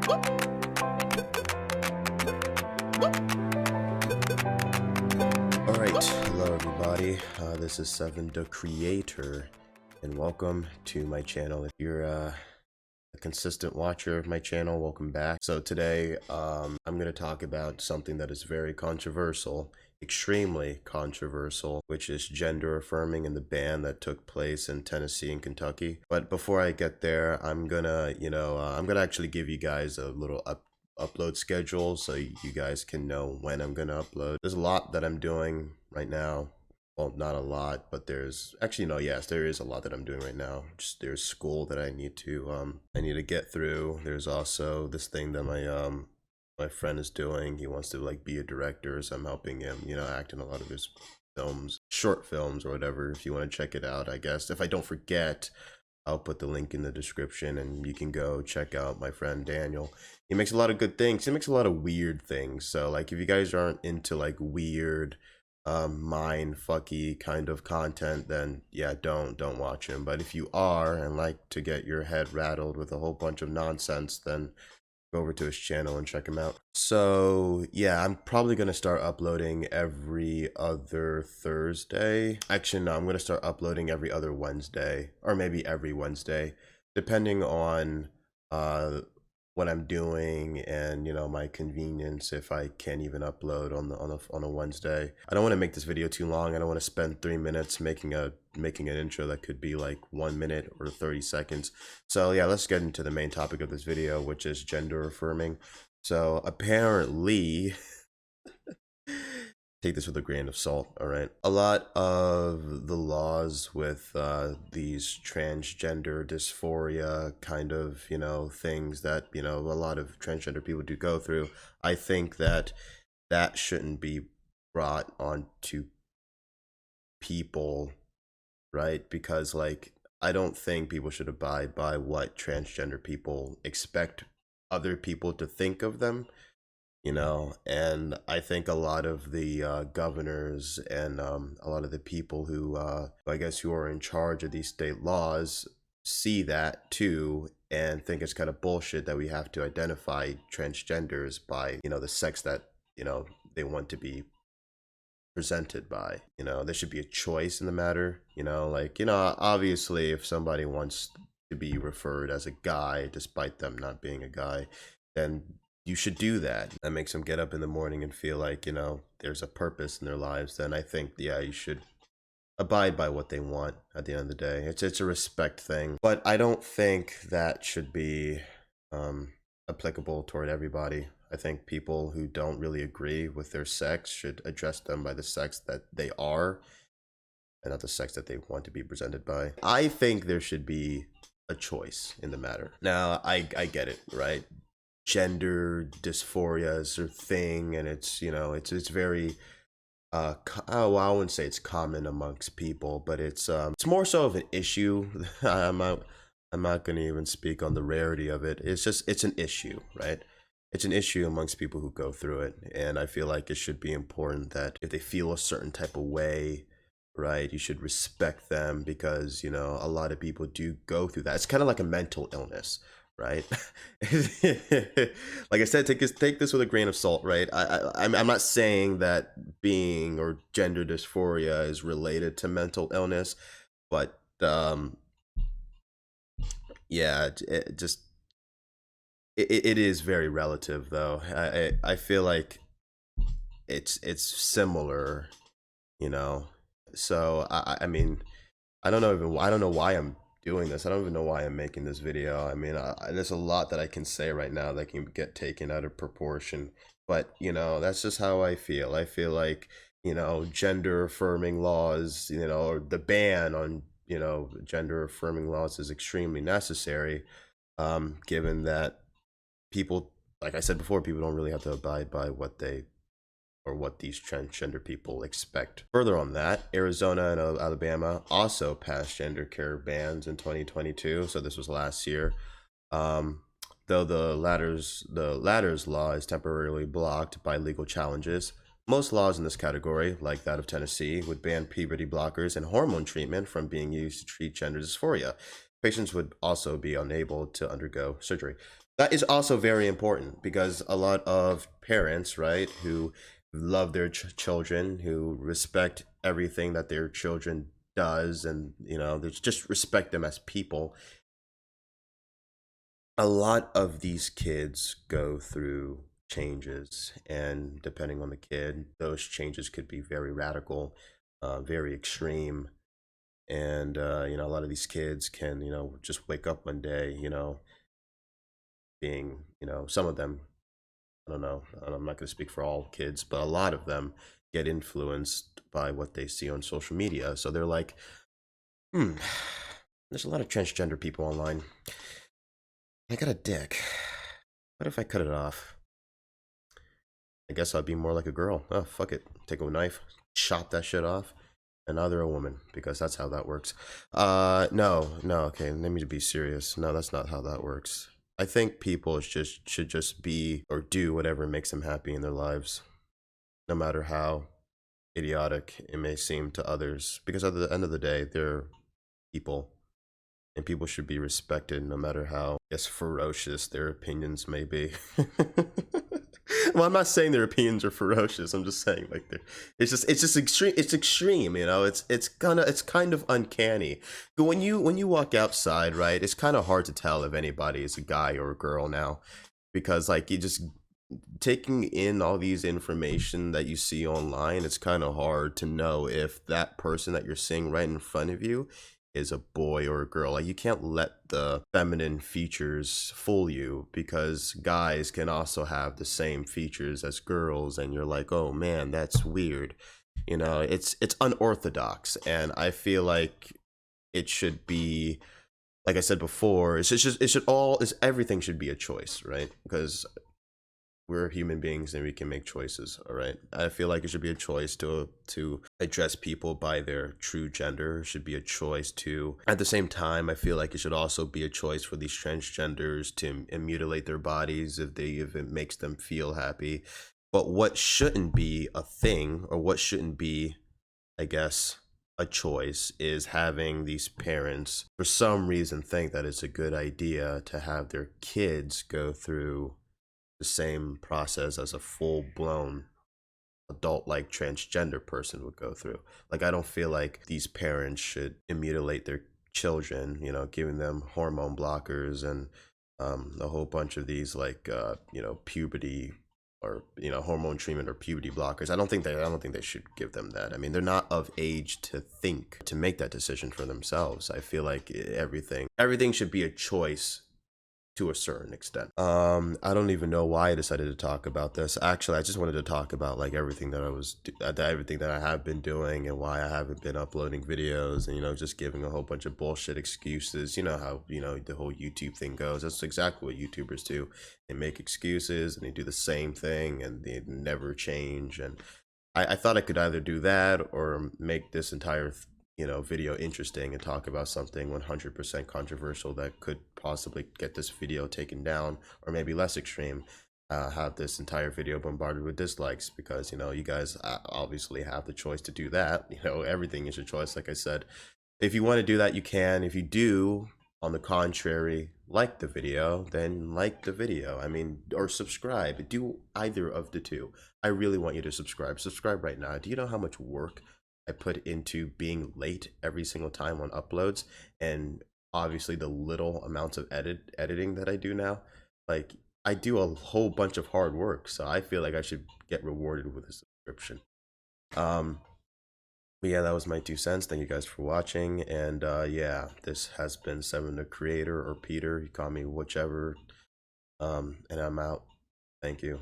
Alright, hello everybody, this is Seven the Creator, and welcome to my channel. If you're a consistent watcher of my channel, welcome back. So today, I'm going to talk about something that is very controversial, extremely controversial, which is gender affirming and the ban that took place in Tennessee and Kentucky. But before I get there, I'm gonna, I'm gonna actually give you guys a little upload schedule so you guys can know when I'm gonna upload. There's a lot that I'm doing right now. Well, not a lot, but there's actually no, yes, there is a lot that I'm doing right now. Just there's school that I need to get through. There's also this thing that my friend is doing. He wants to like be a director, so I'm helping him, act in a lot of his films, short films or whatever. If you want to check it out, I guess. If I don't forget, I'll put the link in the description and you can go check out my friend Daniel. He makes a lot of good things. He makes a lot of weird things. So like if you guys aren't into like weird mind fucky kind of content, then yeah, don't watch him. But if you are and like to get your head rattled with a whole bunch of nonsense, then go over to his channel and check him out. So yeah, I'm probably gonna start uploading every other Thursday. Actually, no, I'm gonna start uploading every other Wednesday, or maybe every Wednesday, depending on what I'm doing and my convenience. If I can't even upload on a Wednesday, I don't want to make this video too long. I don't want to spend 3 minutes making an intro that could be like 1 minute or 30 seconds. So yeah, let's get into the main topic of this video, which is gender affirming. So apparently take this with a grain of salt, all right? A lot of the laws with these transgender dysphoria kind of, things that, a lot of transgender people do go through, I think that shouldn't be brought onto people, right? Because like, I don't think people should abide by what transgender people expect other people to think of them. And I think a lot of the governors and a lot of the people who I guess who are in charge of these state laws see that too and think it's kind of bullshit that we have to identify transgenders by the sex that they want to be presented by. There should be a choice in the matter. Obviously if somebody wants to be referred as a guy despite them not being a guy, then you should do that. That makes them get up in the morning and feel like, there's a purpose in their lives. Then I think, yeah, you should abide by what they want at the end of the day. It's a respect thing. But I don't think that should be applicable toward everybody. I think people who don't really agree with their sex should address them by the sex that they are and not the sex that they want to be presented by. I think there should be a choice in the matter. Now, I get it, right? Gender dysphoria is a thing, and it's it's very oh, well, I wouldn't say it's common amongst people, but it's more so of an issue. I'm not going to even speak on the rarity of it. It's an issue, right? It's an issue amongst people who go through it, and I feel like it should be important that if they feel a certain type of way, right, you should respect them, because a lot of people do go through that. It's kind of like a mental illness, right? Like I said, take this with a grain of salt, right? I'm not saying that being or gender dysphoria is related to mental illness, but yeah, it is very relative though. I feel like it's similar, so I mean, I don't know why I'm doing this. I don't even know why I'm making this video. I mean, there's a lot that I can say right now that can get taken out of proportion, but that's just how I feel. I feel like gender affirming laws, or the ban on gender affirming laws is extremely necessary, given that people, like I said before, people don't really have to abide by what these transgender people expect. Further on that, Arizona and Alabama also passed gender care bans in 2022, so this was last year. Though the latter's law is temporarily blocked by legal challenges, most laws in this category, like that of Tennessee, would ban puberty blockers and hormone treatment from being used to treat gender dysphoria. Patients would also be unable to undergo surgery. That is also very important because a lot of parents, right, who love their children, who respect everything that their children does, and they just respect them as people. A lot of these kids go through changes, and depending on the kid, those changes could be very radical, very extreme. And a lot of these kids can just wake up one day, being, some of them, I don't know, I'm not going to speak for all kids, but a lot of them get influenced by what they see on social media. So they're like, hmm, there's a lot of transgender people online. I got a dick. What if I cut it off? I guess I'd be more like a girl. Oh, fuck it. Take a knife, chop that shit off, and now they're a woman, because that's how that works. No, okay, let me be serious. No, that's not how that works. I think people should just be or do whatever makes them happy in their lives, no matter how idiotic it may seem to others, because at the end of the day, they're people, and people should be respected no matter how, I guess, ferocious their opinions may be. Well, I'm not saying their opinions are ferocious. I'm just saying, like, it's just extreme. It's extreme, it's kind of uncanny. But when you walk outside, right, it's kind of hard to tell if anybody is a guy or a girl now, because like you just taking in all these information that you see online, it's kind of hard to know if that person that you're seeing right in front of you is a boy or a girl. Like, you can't let the feminine features fool you, because guys can also have the same features as girls, and you're like, oh man, that's weird. It's unorthodox, and I feel like it should be, like I said before, everything should be a choice, right? Because we're human beings and we can make choices. All right, I feel like it should be a choice to address people by their true gender. It should be a choice to, at the same time, I feel like it should also be a choice for these transgenders to mutilate their bodies if it makes them feel happy. But what shouldn't be a thing, or what shouldn't be, I guess, a choice, is having these parents for some reason think that it's a good idea to have their kids go through the same process as a full blown adult like transgender person would go through. Like, I don't feel like these parents should mutilate their children, giving them hormone blockers and a whole bunch of these, like, puberty, or hormone treatment, or puberty blockers. I don't think they should give them that. I mean, they're not of age to think, to make that decision for themselves. I feel like everything should be a choice to a certain extent. I don't even know why I decided to talk about this. Actually, I just wanted to talk about, like, everything that everything that I have been doing, and why I haven't been uploading videos, and just giving a whole bunch of bullshit excuses. You know how the whole YouTube thing goes. That's exactly what YouTubers do. They make excuses, and they do the same thing, and they never change. And I thought I could either do that or make this entire video interesting and talk about something 100% controversial that could possibly get this video taken down, or maybe less extreme, have this entire video bombarded with dislikes, because you guys obviously have the choice to do that. Everything is your choice. Like I said, if you want to do that, you can. If you do, on the contrary, like the video, then like the video. I mean, or subscribe. Do either of the two. I really want you to subscribe right now. Do you know how much work I put into being late every single time on uploads, and obviously the little amounts of editing that I do now? Like, I do a whole bunch of hard work, so I feel like I should get rewarded with a subscription. um but yeah, that was my 2 cents. Thank you guys for watching. And yeah, this has been Seven the Creator, or Peter. You call me whichever. And I'm out. Thank you.